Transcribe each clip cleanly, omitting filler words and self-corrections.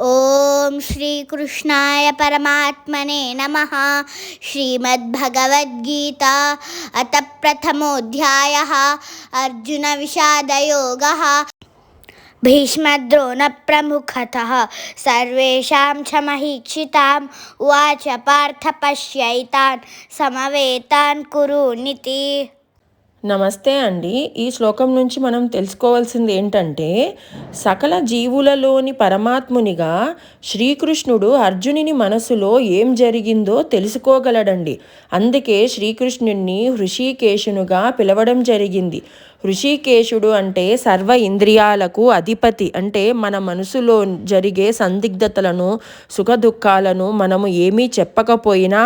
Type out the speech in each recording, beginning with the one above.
ఓం శ్రీకృష్ణాయ పరమాత్మనే నమః. శ్రీమద్భగవద్గీత అత ప్రథమోऽధ్యాయः. అర్జున విషాదయోగः. భీష్మద్రోణ ప్రముఖతః సర్వేషాం చ మహీక్షితాం ఉవాచ పార్థ పశ్యైతాన్ సమవేతాన్ కురునితి. నమస్తే అండి. ఈ శ్లోకం నుంచి మనం తెలుసుకోవాల్సింది ఏంటంటే, సకల జీవులలోని పరమాత్మునిగా శ్రీకృష్ణుడు అర్జునుని మనసులో ఏం జరిగిందో తెలుసుకోగలడండి. అందుకే శ్రీకృష్ణుడిని హృషీకేశునుగా పిలవడం జరిగింది. హృషీకేశుడు అంటే సర్వ ఇంద్రియాలకు అధిపతి. అంటే మన మనసులో జరిగే సందిగ్ధతలను, సుఖదుఖాలను మనము ఏమీ చెప్పకపోయినా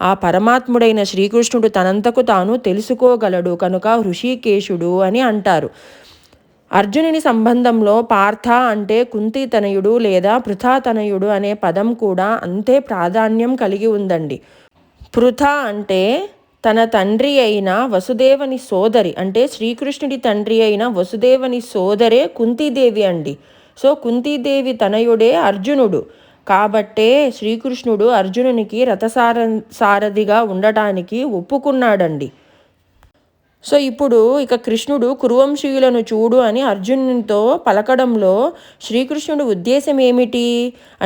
ఆ పరమాత్ముడైన శ్రీకృష్ణుడు తనంతకు తాను తెలుసుకోగలడు. కనుక హృషీకేశుడు అని అంటారు. అర్జునుని సంబంధంలో పార్థ అంటే కుంతితనయుడు లేదా పృథాతనయుడు అనే పదం కూడా అంతే ప్రాధాన్యం కలిగి ఉందండి. పృథ అంటే తన తండ్రి అయిన వసుదేవుని సోదరి, అంటే శ్రీకృష్ణుడి తండ్రి అయిన వసుదేవుని సోదరే కుంతీదేవి అండి. సో కుంతీదేవి తనయుడే అర్జునుడు. కాబట్టే శ్రీకృష్ణుడు అర్జునునికి రథసారథిగా ఉండటానికి ఒప్పుకున్నాడండి. సో ఇప్పుడు ఇక కృష్ణుడు కురువంశీయులను చూడు అని అర్జునునితో పలకడంలో శ్రీకృష్ణుడి ఉద్దేశం ఏమిటి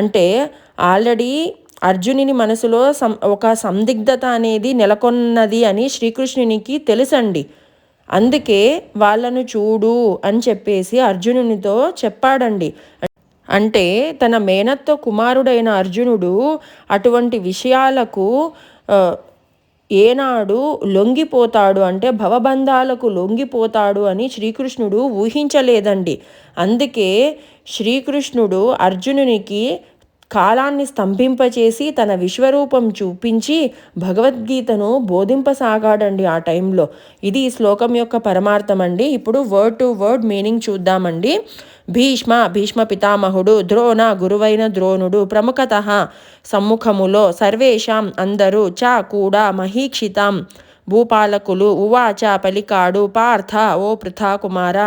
అంటే, ఆల్రెడీ అర్జునుని మనసులో ఒక సందిగ్ధత అనేది నెలకొన్నది అని శ్రీకృష్ణునికి తెలుసండి. అందుకే వాళ్ళను చూడు అని చెప్పేసి అర్జునునితో చెప్పాడండి. అంటే తన మేనత్త కుమారుడైన అర్జునుడు అటువంటి విషయాలకు ఏనాడు లొంగిపోతాడు, అంటే భవబంధాలకు లొంగిపోతాడు అని శ్రీకృష్ణుడు ఊహించలేదండి. అందుకే శ్రీకృష్ణుడు అర్జునునికి కాలాన్ని స్తంభింపచేసి తన విశ్వరూపం చూపించి భగవద్గీతను బోధింపసాగాడండి ఆ టైంలో. ఇది ఈ శ్లోకం యొక్క పరమార్థం అండి. ఇప్పుడు వర్డ్ టు వర్డ్ మీనింగ్ చూద్దామండి. భీష్మ పితామహుడు, ద్రోణ గురువైన ద్రోణుడు, ప్రముఖతః సమ్ముఖములో, సర్వేషాం అందరూ, చ కూడా, మహీక్షితాం భూపాలకులు, ఉవాచ పలికాడు, పార్థ ఓ పృథా కుమార,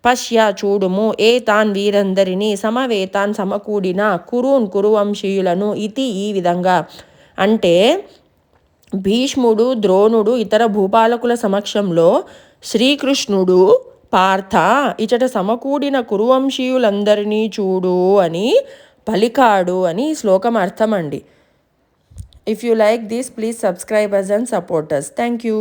పశ్య చూడుము, ఏతాన్ వీరందరినీ, సమవేతాన్ సమకూడిన, కురువంశీయులను, ఇతి ఈ విధంగా. అంటే భీష్ముడు, ద్రోణుడు, ఇతర భూపాలకుల సమక్షంలో శ్రీకృష్ణుడు పార్థ ఇచట సమకూడిన కురువంశీయులందరినీ చూడు అని పలికాడు అని శ్లోకం అర్థం అండి. If you like this, please subscribe us and support us. Thank you.